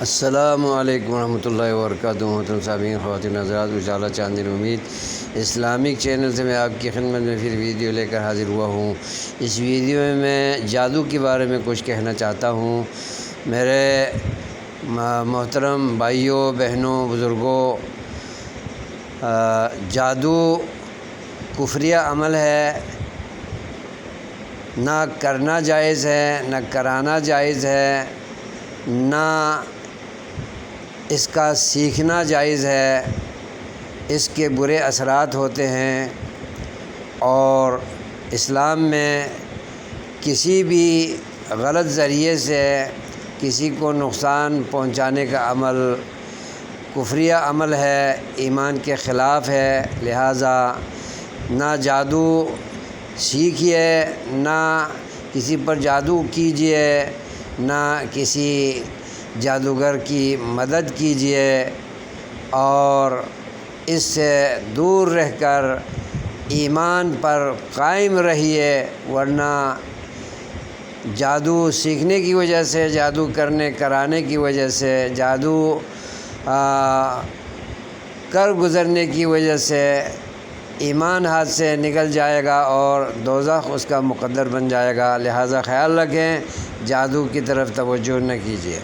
السلام علیکم ورحمۃ اللہ وبرکاتہ۔ محترم سامعین، خواتین حضرات، اجالہ چاندنی امید اسلامک چینل سے میں آپ کی خدمت میں پھر ویڈیو لے کر حاضر ہوا ہوں۔ اس ویڈیو میں جادو کے بارے میں کچھ کہنا چاہتا ہوں۔ میرے محترم بھائیوں، بہنوں، بزرگوں، جادو کفریہ عمل ہے، نہ کرنا جائز ہے، نہ کرانا جائز ہے، نہ اس کا سیکھنا جائز ہے۔ اس کے برے اثرات ہوتے ہیں، اور اسلام میں کسی بھی غلط ذریعے سے کسی کو نقصان پہنچانے کا عمل کفریہ عمل ہے، ایمان کے خلاف ہے۔ لہٰذا نہ جادو سیکھیے، نہ کسی پر جادو کیجیے، نہ کسی جادوگر کی مدد کیجیے، اور اس سے دور رہ کر ایمان پر قائم رہیے، ورنہ جادو سیکھنے کی وجہ سے، جادو کرانے کی وجہ سے، جادو کر گزرنے کی وجہ سے ایمان ہاتھ سے نکل جائے گا اور دوزخ اس کا مقدر بن جائے گا۔ لہٰذا خیال رکھیں، جادو کی طرف توجہ نہ کیجیے۔